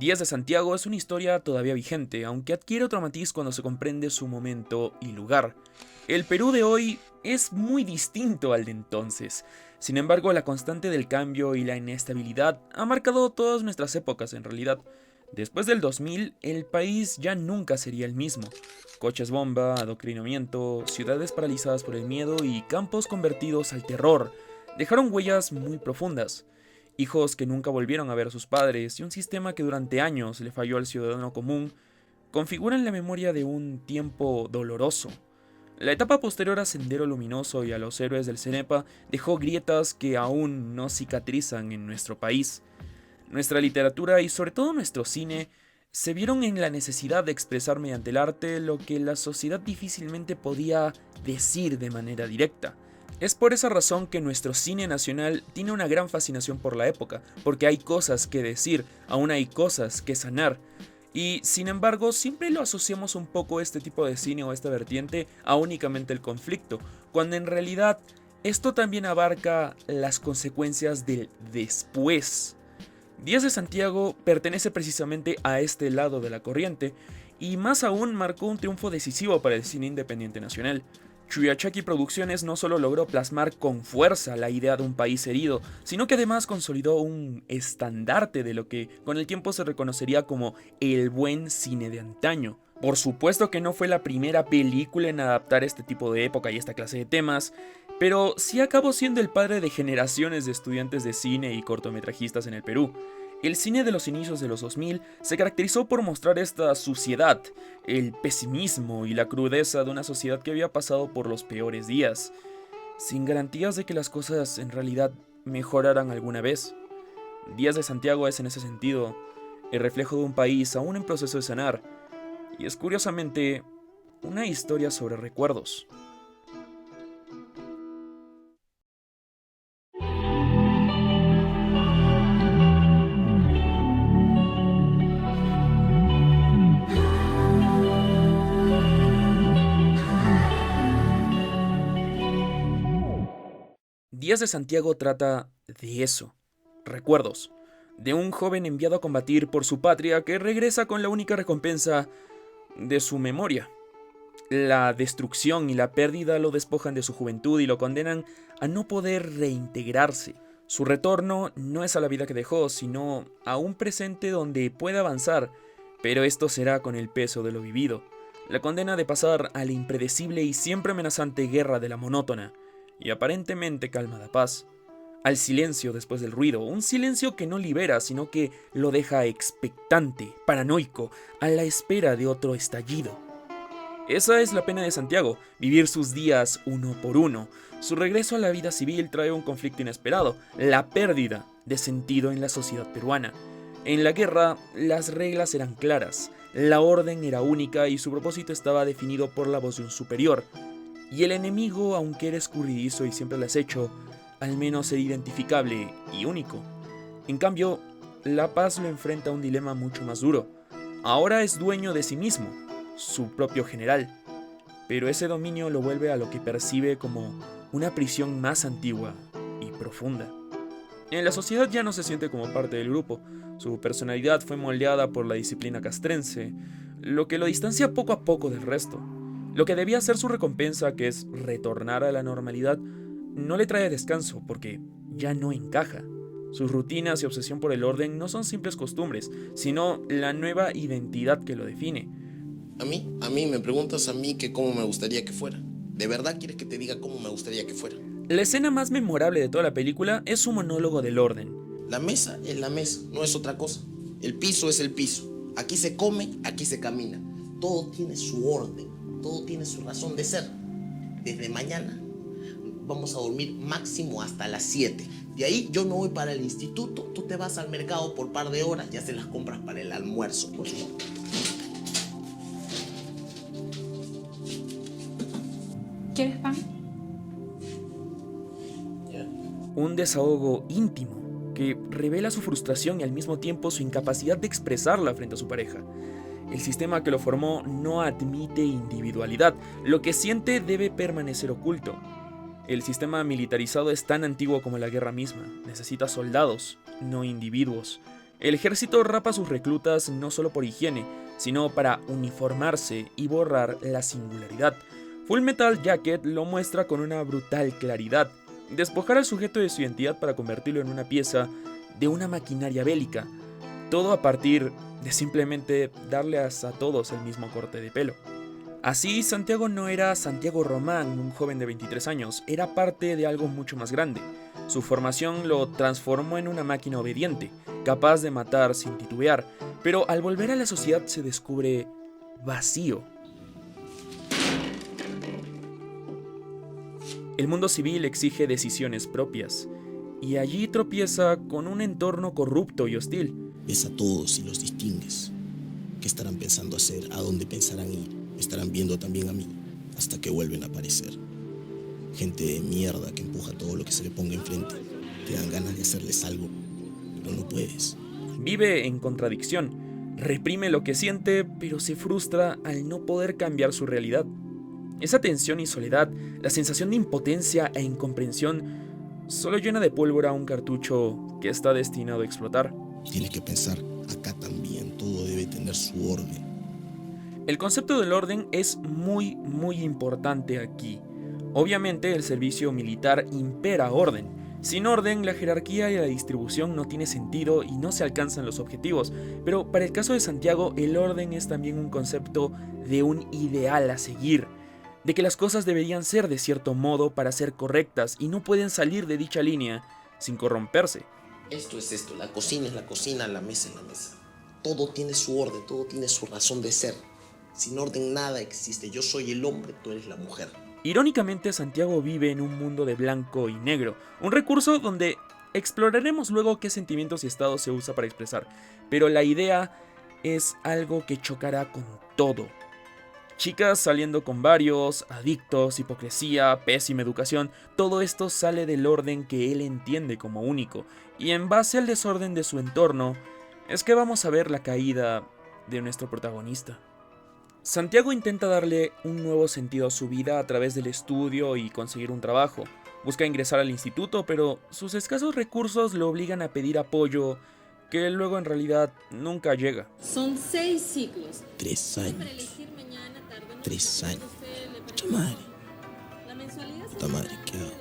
Días de Santiago es una historia todavía vigente, aunque adquiere otro matiz cuando se comprende su momento y lugar. El Perú de hoy es muy distinto al de entonces. Sin embargo, la constante del cambio y la inestabilidad ha marcado todas nuestras épocas en realidad. Después del 2000, el país ya nunca sería el mismo. Coches bomba, adoctrinamiento, ciudades paralizadas por el miedo y campos convertidos al terror dejaron huellas muy profundas. Hijos que nunca volvieron a ver a sus padres y un sistema que durante años le falló al ciudadano común configuran la memoria de un tiempo doloroso. La etapa posterior a Sendero Luminoso y a los héroes del Cenepa dejó grietas que aún no cicatrizan en nuestro país. Nuestra literatura y sobre todo nuestro cine se vieron en la necesidad de expresar mediante el arte lo que la sociedad difícilmente podía decir de manera directa. Es por esa razón que nuestro cine nacional tiene una gran fascinación por la época, porque hay cosas que decir, aún hay cosas que sanar. Y sin embargo, siempre lo asociamos un poco este tipo de cine o esta vertiente a únicamente el conflicto, cuando en realidad esto también abarca las consecuencias del después. Días de Santiago pertenece precisamente a este lado de la corriente, y más aún marcó un triunfo decisivo para el cine independiente nacional. Chuyachaki Producciones no solo logró plasmar con fuerza la idea de un país herido, sino que además consolidó un estandarte de lo que con el tiempo se reconocería como el buen cine de antaño. Por supuesto que no fue la primera película en adaptar este tipo de época y esta clase de temas, pero sí acabó siendo el padre de generaciones de estudiantes de cine y cortometrajistas en el Perú. El cine de los inicios de los 2000 se caracterizó por mostrar esta suciedad, el pesimismo y la crudeza de una sociedad que había pasado por los peores días, sin garantías de que las cosas en realidad mejoraran alguna vez. Días de Santiago es en ese sentido el reflejo de un país aún en proceso de sanar, y es curiosamente una historia sobre recuerdos. Días de Santiago trata de eso, recuerdos, de un joven enviado a combatir por su patria que regresa con la única recompensa de su memoria. La destrucción y la pérdida lo despojan de su juventud y lo condenan a no poder reintegrarse. Su retorno no es a la vida que dejó, sino a un presente donde puede avanzar, pero esto será con el peso de lo vivido. La condena de pasar a la impredecible y siempre amenazante guerra de la monótona y aparentemente calmada paz, al silencio después del ruido, un silencio que no libera, sino que lo deja expectante, paranoico, a la espera de otro estallido. Esa es la pena de Santiago, vivir sus días uno por uno. Su regreso a la vida civil trae un conflicto inesperado, la pérdida de sentido en la sociedad peruana. En la guerra, las reglas eran claras, la orden era única y su propósito estaba definido por la voz de un superior. Y el enemigo, aunque era escurridizo y siempre lo has hecho, al menos era identificable y único. En cambio, la paz lo enfrenta a un dilema mucho más duro. Ahora es dueño de sí mismo, su propio general, pero ese dominio lo vuelve a lo que percibe como una prisión más antigua y profunda. En la sociedad ya no se siente como parte del grupo, su personalidad fue moldeada por la disciplina castrense, lo que lo distancia poco a poco del resto. Lo que debía ser su recompensa, que es retornar a la normalidad, no le trae descanso porque ya no encaja. Sus rutinas y obsesión por el orden no son simples costumbres, sino la nueva identidad que lo define. A mí me preguntas a mí que cómo me gustaría que fuera. ¿De verdad quieres que te diga cómo me gustaría que fuera? La escena más memorable de toda la película es su monólogo del orden. La mesa es la mesa, no es otra cosa. El piso es el piso. Aquí se come, aquí se camina. Todo tiene su orden, todo tiene su razón de ser. Desde mañana vamos a dormir máximo hasta las 7. De ahí yo me voy para el instituto, tú te vas al mercado por par de horas y haces las compras para el almuerzo. ¿Quieres pan? Un desahogo íntimo que revela su frustración y al mismo tiempo su incapacidad de expresarla frente a su pareja. El sistema que lo formó no admite individualidad, lo que siente debe permanecer oculto. El sistema militarizado es tan antiguo como la guerra misma, necesita soldados, no individuos. El ejército rapa a sus reclutas no solo por higiene, sino para uniformarse y borrar la singularidad. Full Metal Jacket lo muestra con una brutal claridad: despojar al sujeto de su identidad para convertirlo en una pieza de una maquinaria bélica. Todo a partir de simplemente darles a todos el mismo corte de pelo. Así, Santiago no era Santiago Román, un joven de 23 años, era parte de algo mucho más grande. Su formación lo transformó en una máquina obediente, capaz de matar sin titubear, pero al volver a la sociedad se descubre vacío. El mundo civil exige decisiones propias, y allí tropieza con un entorno corrupto y hostil. Ves a todos y los distingues. ¿Qué estarán pensando hacer? ¿A dónde pensarán ir? Me estarán viendo también a mí, hasta que vuelven a aparecer. Gente de mierda que empuja todo lo que se le ponga enfrente. Te dan ganas de hacerles algo, pero no puedes. Vive en contradicción, reprime lo que siente, pero se frustra al no poder cambiar su realidad. Esa tensión y soledad, la sensación de impotencia e incomprensión, solo llena de pólvora un cartucho que está destinado a explotar. Tienes que pensar, acá también todo debe tener su orden. El concepto del orden es muy importante aquí. Obviamente el servicio militar impera orden. Sin orden, la jerarquía y la distribución no tiene sentido y no se alcanzan los objetivos. Pero para el caso de Santiago, el orden es también un concepto de un ideal a seguir, de que las cosas deberían ser de cierto modo para ser correctas y no pueden salir de dicha línea sin corromperse. Esto es esto, la cocina es la cocina, la mesa es la mesa. Todo tiene su orden, todo tiene su razón de ser. Sin orden nada existe. Yo soy el hombre, tú eres la mujer. Irónicamente, Santiago vive en un mundo de blanco y negro, un recurso donde exploraremos luego qué sentimientos y estados se usa para expresar, pero la idea es algo que chocará con todo. Chicas saliendo con varios, adictos, hipocresía, pésima educación, todo esto sale del orden que él entiende como único, y en base al desorden de su entorno, es que vamos a ver la caída de nuestro protagonista. Santiago intenta darle un nuevo sentido a su vida a través del estudio y conseguir un trabajo. Busca ingresar al instituto, pero sus escasos recursos le obligan a pedir apoyo que luego en realidad nunca llega. Son 6 ciclos. 3 Para años. elegir mañana, tarde, noche, 3 años. usted le Puta madre. La mensualidad Puta madre, ¿qué será hago?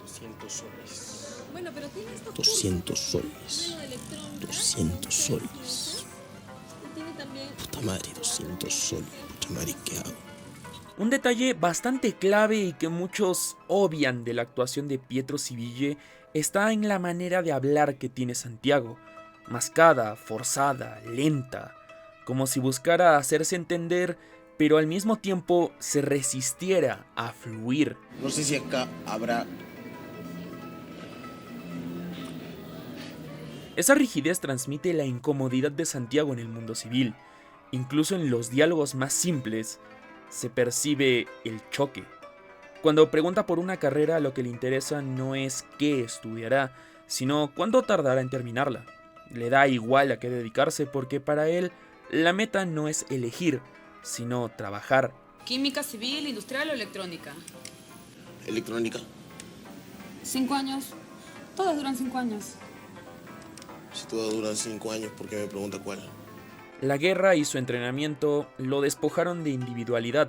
200 soles. 200 soles. Bueno, pero tiene estos 200 cursos. soles. Tiene lo de electrónica, 200 son 6 soles. meses. Y tiene también Puta madre, 200 soles. Puta madre, ¿qué hago? Un detalle bastante clave y que muchos obvian de la actuación de Pietro Siville está en la manera de hablar que tiene Santiago, mascada, forzada, lenta, como si buscara hacerse entender, pero al mismo tiempo se resistiera a fluir. No sé si acá habrá... Esa rigidez transmite la incomodidad de Santiago en el mundo civil. Incluso en los diálogos más simples se percibe el choque. Cuando pregunta por una carrera, lo que le interesa no es qué estudiará, sino cuánto tardará en terminarla. Le da igual a qué dedicarse porque para él la meta no es elegir, sino trabajar. Química civil, industrial o electrónica. Electrónica. 5 años. Todas duran 5 años. Si todo dura 5 años, ¿por qué me pregunta cuál? La guerra y su entrenamiento lo despojaron de individualidad,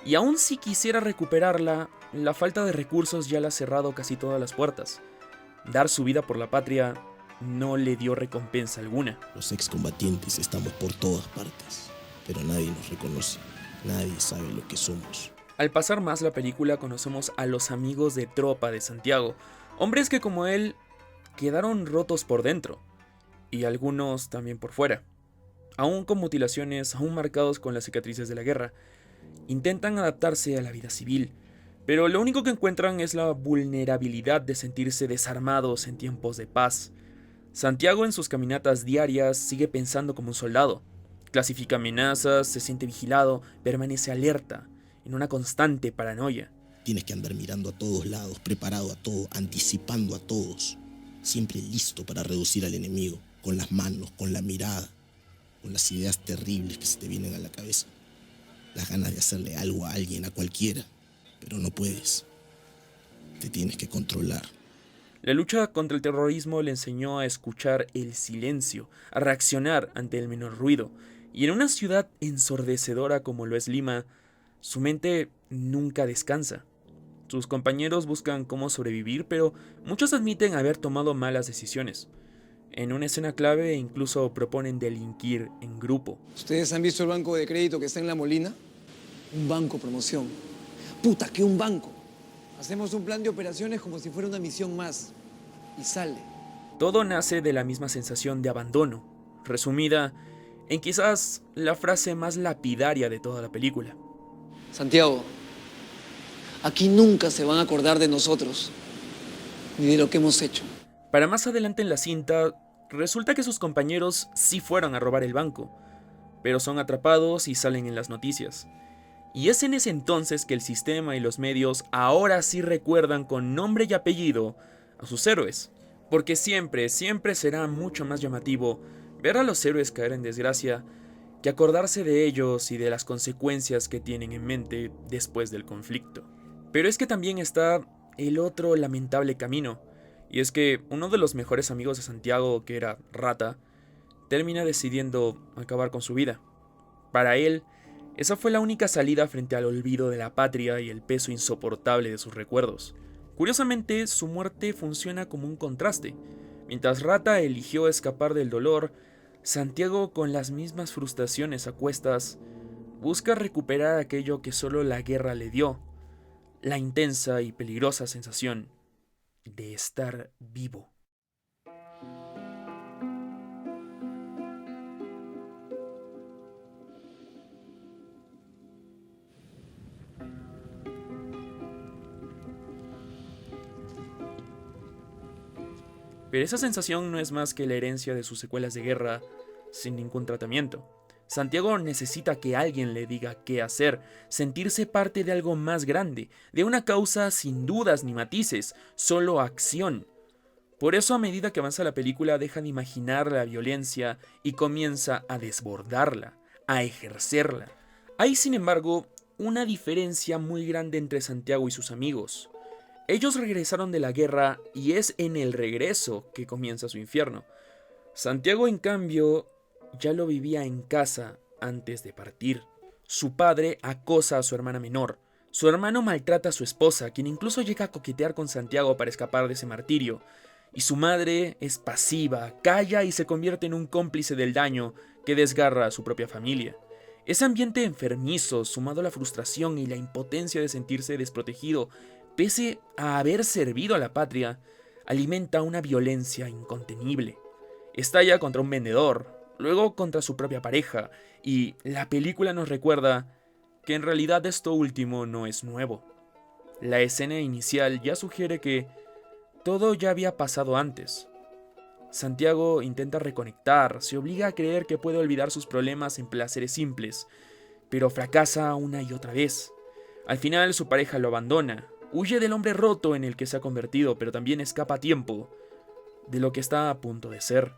y aun si quisiera recuperarla, la falta de recursos ya le ha cerrado casi todas las puertas. Dar su vida por la patria no le dio recompensa alguna. Los excombatientes estamos por todas partes, pero nadie nos reconoce. Nadie sabe lo que somos. Al pasar más la película conocemos a los amigos de tropa de Santiago, hombres que como él quedaron rotos por dentro, y algunos también por fuera. Aún con mutilaciones, aún marcados con las cicatrices de la guerra, intentan adaptarse a la vida civil, pero lo único que encuentran es la vulnerabilidad de sentirse desarmados en tiempos de paz. Santiago en sus caminatas diarias sigue pensando como un soldado, clasifica amenazas, se siente vigilado, permanece alerta, en una constante paranoia. Tienes que andar mirando a todos lados, preparado a todo, anticipando a todos, siempre listo para reducir al enemigo, con las manos, con la mirada, con las ideas terribles que se te vienen a la cabeza, las ganas de hacerle algo a alguien, a cualquiera, pero no puedes. Te tienes que controlar. La lucha contra el terrorismo le enseñó a escuchar el silencio, a reaccionar ante el menor ruido, y en una ciudad ensordecedora como lo es Lima, su mente nunca descansa. Sus compañeros buscan cómo sobrevivir, pero muchos admiten haber tomado malas decisiones. En una escena clave incluso proponen delinquir en grupo. ¿Ustedes han visto el banco de crédito que está en La Molina? Un banco promoción. ¡Puta, que un banco! Hacemos un plan de operaciones como si fuera una misión más. Y sale. Todo nace de la misma sensación de abandono, resumida en quizás la frase más lapidaria de toda la película. Santiago, aquí nunca se van a acordar de nosotros, ni de lo que hemos hecho. Para más adelante en la cinta, resulta que sus compañeros sí fueron a robar el banco, pero son atrapados y salen en las noticias. Y es en ese entonces que el sistema y los medios ahora sí recuerdan con nombre y apellido a sus héroes. Porque siempre será mucho más llamativo ver a los héroes caer en desgracia que acordarse de ellos y de las consecuencias que tienen en mente después del conflicto. Pero es que también está el otro lamentable camino, y es que uno de los mejores amigos de Santiago, que era Rata, termina decidiendo acabar con su vida. Para él, esa fue la única salida frente al olvido de la patria y el peso insoportable de sus recuerdos. Curiosamente, su muerte funciona como un contraste. Mientras Rata eligió escapar del dolor, Santiago, con las mismas frustraciones a cuestas, busca recuperar aquello que solo la guerra le dio, la intensa y peligrosa sensación de estar vivo. Pero esa sensación no es más que la herencia de sus secuelas de guerra sin ningún tratamiento. Santiago necesita que alguien le diga qué hacer, sentirse parte de algo más grande, de una causa sin dudas ni matices, solo acción. Por eso, a medida que avanza la película, deja de imaginar la violencia y comienza a desbordarla, a ejercerla. Hay, sin embargo, una diferencia muy grande entre Santiago y sus amigos. Ellos regresaron de la guerra y es en el regreso que comienza su infierno. Santiago, en cambio, ya lo vivía en casa antes de partir. Su padre acosa a su hermana menor. Su hermano maltrata a su esposa, quien incluso llega a coquetear con Santiago para escapar de ese martirio. Y su madre es pasiva, calla y se convierte en un cómplice del daño que desgarra a su propia familia. Ese ambiente enfermizo, sumado a la frustración y la impotencia de sentirse desprotegido, pese a haber servido a la patria, alimenta una violencia incontenible. Estalla contra un vendedor, luego contra su propia pareja, y la película nos recuerda que en realidad esto último no es nuevo. La escena inicial ya sugiere que todo ya había pasado antes. Santiago intenta reconectar, se obliga a creer que puede olvidar sus problemas en placeres simples, pero fracasa una y otra vez. Al final su pareja lo abandona, huye del hombre roto en el que se ha convertido, pero también escapa a tiempo de lo que está a punto de ser.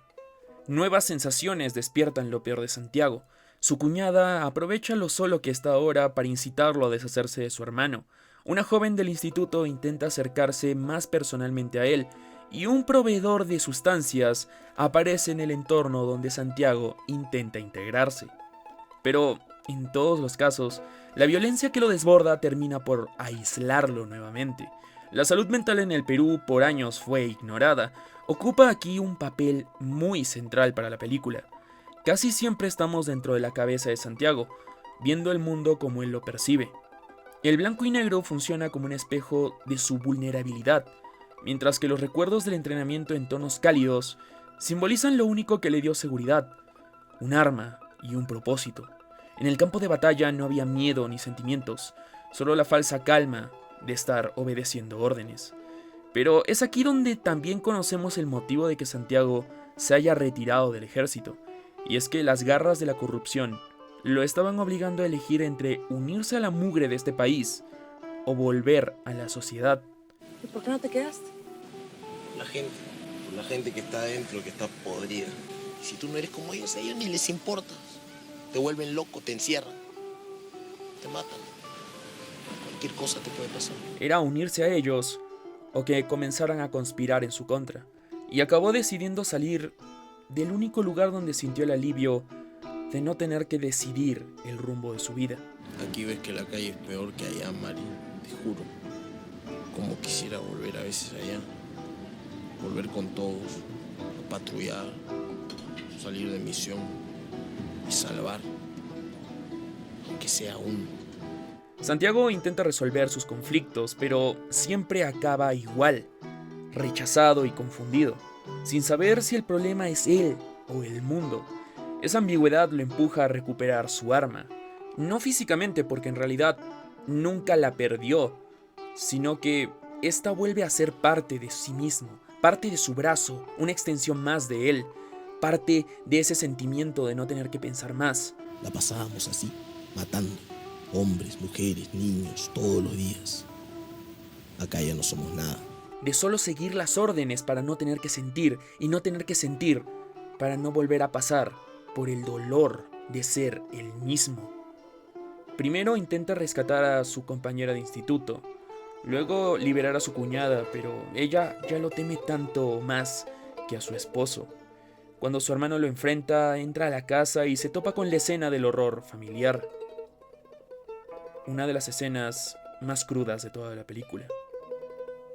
Nuevas sensaciones despiertan lo peor de Santiago. Su cuñada aprovecha lo solo que está ahora para incitarlo a deshacerse de su hermano. Una joven del instituto intenta acercarse más personalmente a él, y un proveedor de sustancias aparece en el entorno donde Santiago intenta integrarse. Pero, en todos los casos, la violencia que lo desborda termina por aislarlo nuevamente. La salud mental en el Perú por años fue ignorada. Ocupa aquí un papel muy central para la película. Casi siempre estamos dentro de la cabeza de Santiago, viendo el mundo como él lo percibe. El blanco y negro funciona como un espejo de su vulnerabilidad, mientras que los recuerdos del entrenamiento en tonos cálidos simbolizan lo único que le dio seguridad, un arma y un propósito. En el campo de batalla no había miedo ni sentimientos, solo la falsa calma de estar obedeciendo órdenes. Pero es aquí donde también conocemos el motivo de que Santiago se haya retirado del ejército, y es que las garras de la corrupción lo estaban obligando a elegir entre unirse a la mugre de este país o volver a la sociedad. ¿Y por qué no te quedaste? La gente que está adentro, que está podrida. Y si tú no eres como ellos, a ellos ni les importa. Te vuelven loco, te encierran, te matan. Cualquier cosa te puede pasar. Era unirse a ellos o que comenzaran a conspirar en su contra, y acabó decidiendo salir del único lugar donde sintió el alivio de no tener que decidir el rumbo de su vida. Aquí ves que la calle es peor que allá, Mari, te juro. Como quisiera volver a veces allá. Volver con todos, a patrullar, salir de misión y salvar, aunque sea uno. Santiago intenta resolver sus conflictos, pero siempre acaba igual, rechazado y confundido, sin saber si el problema es él o el mundo. Esa ambigüedad lo empuja a recuperar su arma, no físicamente porque en realidad nunca la perdió, sino que esta vuelve a ser parte de sí mismo, parte de su brazo, una extensión más de él, parte de ese sentimiento de no tener que pensar más. La pasábamos así, matando. Hombres, mujeres, niños, todos los días. Acá ya no somos nada. De solo seguir las órdenes para no tener que sentir, y no tener que sentir para no volver a pasar por el dolor de ser el mismo. Primero intenta rescatar a su compañera de instituto, luego liberar a su cuñada, pero ella ya lo teme tanto más que a su esposo. Cuando su hermano lo enfrenta, entra a la casa y se topa con la escena del horror familiar. Una de las escenas más crudas de toda la película.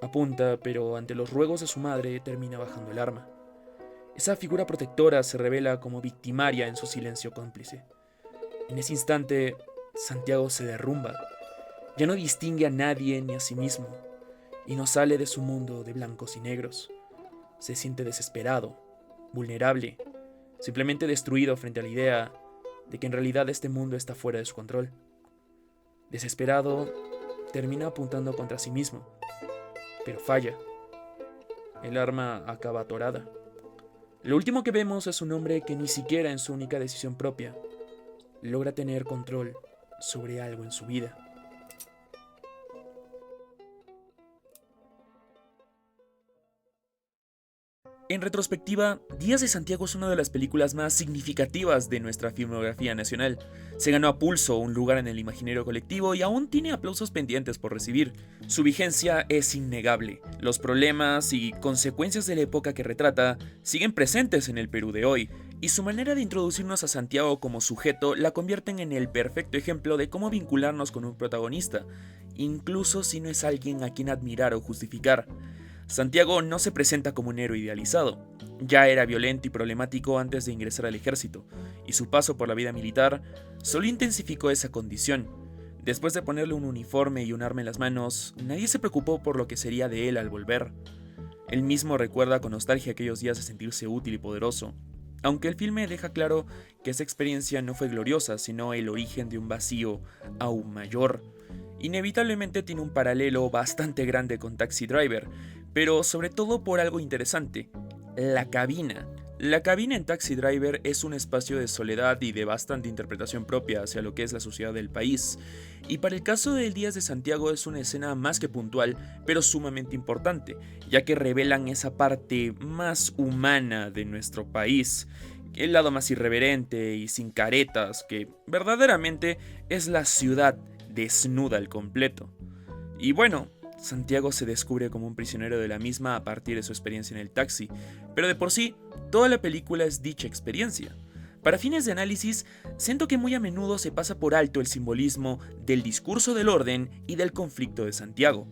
Apunta, pero ante los ruegos de su madre termina bajando el arma. Esa figura protectora se revela como victimaria en su silencio cómplice. En ese instante, Santiago se derrumba. Ya no distingue a nadie ni a sí mismo, y no sale de su mundo de blancos y negros. Se siente desesperado, vulnerable, simplemente destruido frente a la idea de que en realidad este mundo está fuera de su control. Desesperado, termina apuntando contra sí mismo, pero falla. El arma acaba atorada. Lo último que vemos es un hombre que ni siquiera en su única decisión propia logra tener control sobre algo en su vida. En retrospectiva, Días de Santiago es una de las películas más significativas de nuestra filmografía nacional. Se ganó a pulso un lugar en el imaginario colectivo y aún tiene aplausos pendientes por recibir. Su vigencia es innegable. Los problemas y consecuencias de la época que retrata siguen presentes en el Perú de hoy, y su manera de introducirnos a Santiago como sujeto la convierten en el perfecto ejemplo de cómo vincularnos con un protagonista, incluso si no es alguien a quien admirar o justificar. Santiago no se presenta como un héroe idealizado. Ya era violento y problemático antes de ingresar al ejército, y su paso por la vida militar solo intensificó esa condición. Después de ponerle un uniforme y un arma en las manos, nadie se preocupó por lo que sería de él al volver. Él mismo recuerda con nostalgia aquellos días de sentirse útil y poderoso, aunque el filme deja claro que esa experiencia no fue gloriosa, sino el origen de un vacío aún mayor. Inevitablemente tiene un paralelo bastante grande con Taxi Driver, pero sobre todo por algo interesante: la cabina. La cabina en Taxi Driver es un espacio de soledad y de bastante interpretación propia hacia lo que es la sociedad del país, y para el caso del Días de Santiago es una escena más que puntual, pero sumamente importante, ya que revelan esa parte más humana de nuestro país, el lado más irreverente y sin caretas, que verdaderamente es la ciudad desnuda al completo. Y bueno, Santiago se descubre como un prisionero de la misma a partir de su experiencia en el taxi, pero de por sí, toda la película es dicha experiencia. Para fines de análisis, siento que muy a menudo se pasa por alto el simbolismo del discurso del orden y del conflicto de Santiago.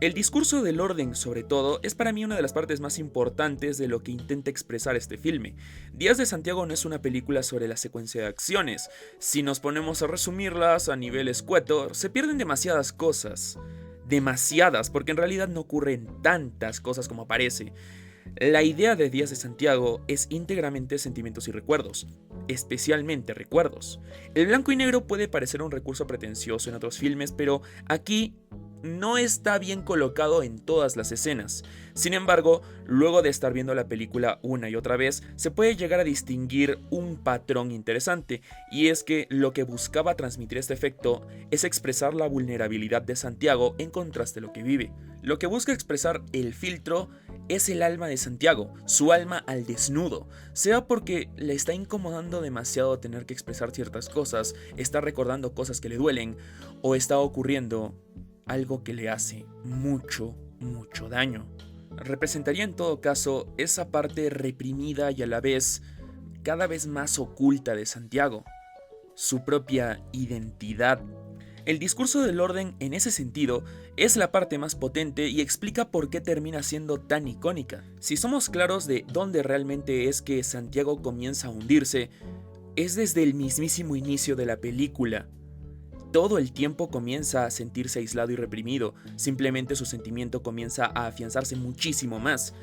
El discurso del orden, sobre todo, es para mí una de las partes más importantes de lo que intenta expresar este filme. Días de Santiago no es una película sobre la secuencia de acciones. Si nos ponemos a resumirlas a nivel escueto, se pierden demasiadas cosas. Demasiadas, porque en realidad no ocurren tantas cosas como parece. La idea de Días de Santiago es íntegramente sentimientos y recuerdos, especialmente recuerdos. El blanco y negro puede parecer un recurso pretencioso en otros filmes, pero aquí no está bien colocado en todas las escenas. Sin embargo, luego de estar viendo la película una y otra vez, se puede llegar a distinguir un patrón interesante, y es que lo que buscaba transmitir este efecto es expresar la vulnerabilidad de Santiago en contraste a lo que vive. Lo que busca expresar el filtro es el alma de Santiago, su alma al desnudo, sea porque le está incomodando demasiado tener que expresar ciertas cosas, está recordando cosas que le duelen, o está ocurriendo algo que le hace mucho, mucho daño. Representaría en todo caso esa parte reprimida y a la vez cada vez más oculta de Santiago, su propia identidad. El discurso del orden en ese sentido es la parte más potente y explica por qué termina siendo tan icónica. Si somos claros de dónde realmente es que Santiago comienza a hundirse, es desde el mismísimo inicio de la película. Todo el tiempo comienza a sentirse aislado y reprimido, simplemente su sentimiento comienza a afianzarse muchísimo más.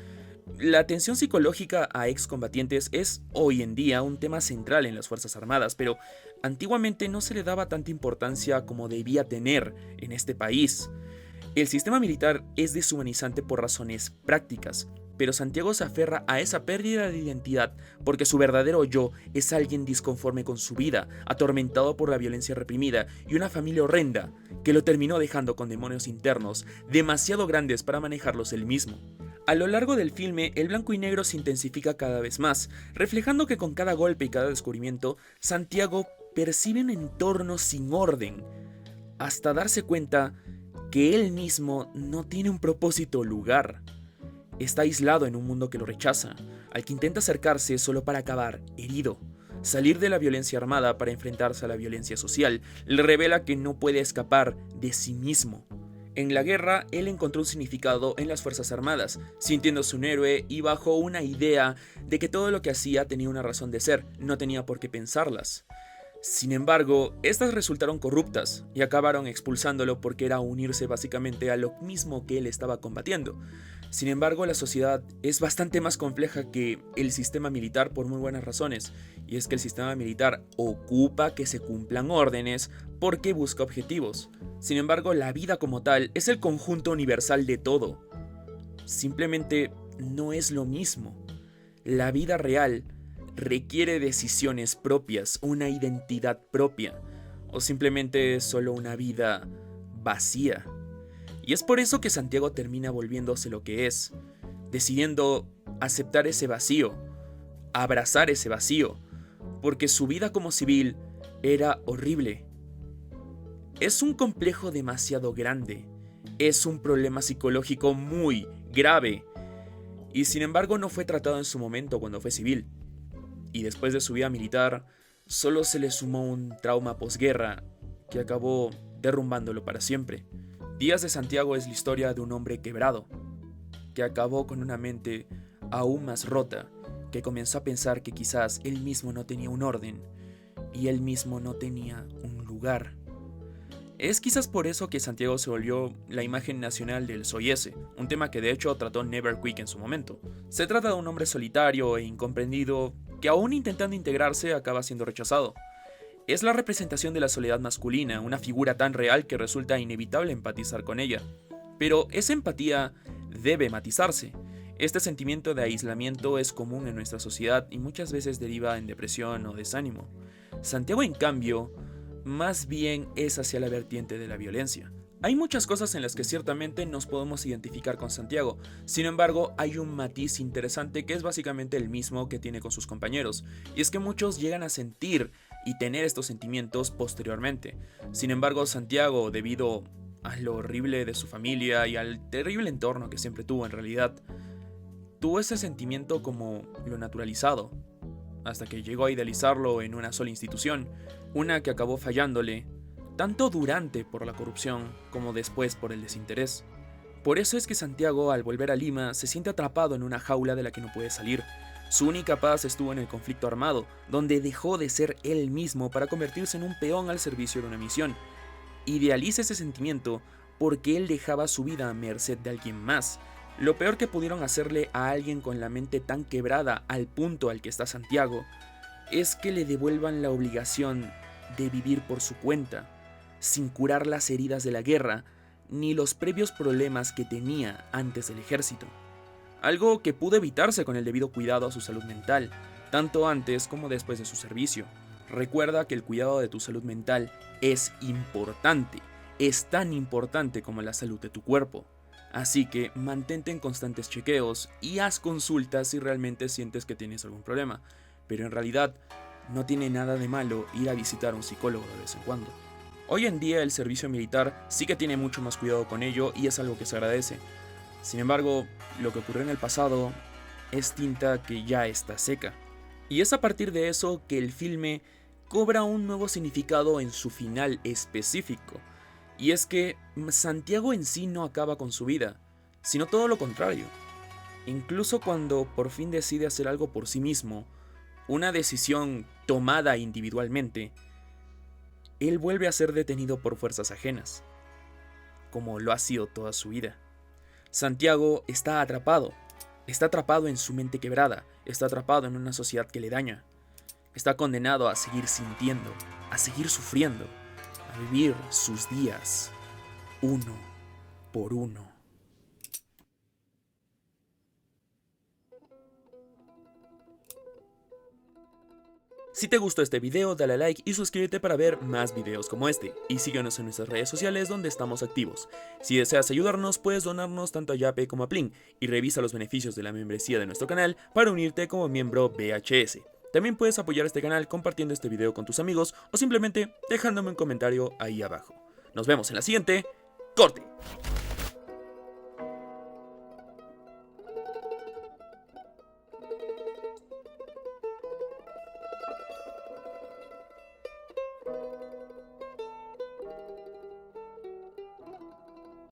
La atención psicológica a excombatientes es hoy en día un tema central en las Fuerzas Armadas, pero antiguamente no se le daba tanta importancia como debía tener en este país. El sistema militar es deshumanizante por razones prácticas, pero Santiago se aferra a esa pérdida de identidad porque su verdadero yo es alguien disconforme con su vida, atormentado por la violencia reprimida y una familia horrenda que lo terminó dejando con demonios internos demasiado grandes para manejarlos él mismo. A lo largo del filme, el blanco y negro se intensifica cada vez más, reflejando que con cada golpe y cada descubrimiento, Santiago percibe un entorno sin orden, hasta darse cuenta que él mismo no tiene un propósito o lugar. Está aislado en un mundo que lo rechaza, al que intenta acercarse solo para acabar herido. Salir de la violencia armada para enfrentarse a la violencia social le revela que no puede escapar de sí mismo. En la guerra, él encontró un significado en las Fuerzas Armadas, sintiéndose un héroe y bajo una idea de que todo lo que hacía tenía una razón de ser, no tenía por qué pensarlas. Sin embargo, estas resultaron corruptas y acabaron expulsándolo porque era unirse básicamente a lo mismo que él estaba combatiendo. Sin embargo, la sociedad es bastante más compleja que el sistema militar por muy buenas razones, y es que el sistema militar ocupa que se cumplan órdenes porque busca objetivos. Sin embargo, la vida como tal es el conjunto universal de todo. Simplemente no es lo mismo. La vida real requiere decisiones propias, una identidad propia, o simplemente es solo una vida vacía. Y es por eso que Santiago termina volviéndose lo que es, decidiendo aceptar ese vacío, abrazar ese vacío, porque su vida como civil era horrible. Es un complejo demasiado grande, es un problema psicológico muy grave, y sin embargo no fue tratado en su momento cuando fue civil. Y después de su vida militar, solo se le sumó un trauma posguerra que acabó derrumbándolo para siempre. Días de Santiago es la historia de un hombre quebrado, que acabó con una mente aún más rota, que comenzó a pensar que quizás él mismo no tenía un orden, y él mismo no tenía un lugar. Es quizás por eso que Santiago se volvió la imagen nacional del Soy Ese, un tema que de hecho trató Never Quick en su momento. Se trata de un hombre solitario e incomprendido que aún intentando integrarse acaba siendo rechazado. Es la representación de la soledad masculina, una figura tan real que resulta inevitable empatizar con ella. Pero esa empatía debe matizarse. Este sentimiento de aislamiento es común en nuestra sociedad y muchas veces deriva en depresión o desánimo. Santiago, en cambio, más bien es hacia la vertiente de la violencia. Hay muchas cosas en las que ciertamente nos podemos identificar con Santiago, sin embargo hay un matiz interesante que es básicamente el mismo que tiene con sus compañeros, y es que muchos llegan a sentir y tener estos sentimientos posteriormente. Sin embargo, Santiago, debido a lo horrible de su familia y al terrible entorno que siempre tuvo en realidad, tuvo ese sentimiento como lo naturalizado, hasta que llegó a idealizarlo en una sola institución, una que acabó fallándole, tanto durante por la corrupción como después por el desinterés. Por eso es que Santiago, al volver a Lima, se siente atrapado en una jaula de la que no puede salir. Su única paz estuvo en el conflicto armado, donde dejó de ser él mismo para convertirse en un peón al servicio de una misión. Idealiza ese sentimiento porque él dejaba su vida a merced de alguien más. Lo peor que pudieron hacerle a alguien con la mente tan quebrada al punto al que está Santiago es que le devuelvan la obligación de vivir por su cuenta, sin curar las heridas de la guerra ni los previos problemas que tenía antes del ejército. Algo que pudo evitarse con el debido cuidado a su salud mental, tanto antes como después de su servicio. Recuerda que el cuidado de tu salud mental es importante, es tan importante como la salud de tu cuerpo. Así que mantente en constantes chequeos y haz consultas si realmente sientes que tienes algún problema, pero en realidad no tiene nada de malo ir a visitar a un psicólogo de vez en cuando. Hoy en día el servicio militar sí que tiene mucho más cuidado con ello y es algo que se agradece. Sin embargo, lo que ocurrió en el pasado es tinta que ya está seca. Y es a partir de eso que el filme cobra un nuevo significado en su final específico. Y es que Santiago en sí no acaba con su vida, sino todo lo contrario. Incluso cuando por fin decide hacer algo por sí mismo, una decisión tomada individualmente, él vuelve a ser detenido por fuerzas ajenas, como lo ha sido toda su vida. Santiago está atrapado en su mente quebrada, está atrapado en una sociedad que le daña, está condenado a seguir sintiendo, a seguir sufriendo, a vivir sus días uno por uno. Si te gustó este video, dale a like y suscríbete para ver más videos como este, y síguenos en nuestras redes sociales donde estamos activos. Si deseas ayudarnos, puedes donarnos tanto a Yape como a Plin, y revisa los beneficios de la membresía de nuestro canal para unirte como miembro VHS. También puedes apoyar este canal compartiendo este video con tus amigos o simplemente dejándome un comentario ahí abajo. Nos vemos en la siguiente. ¡Corte!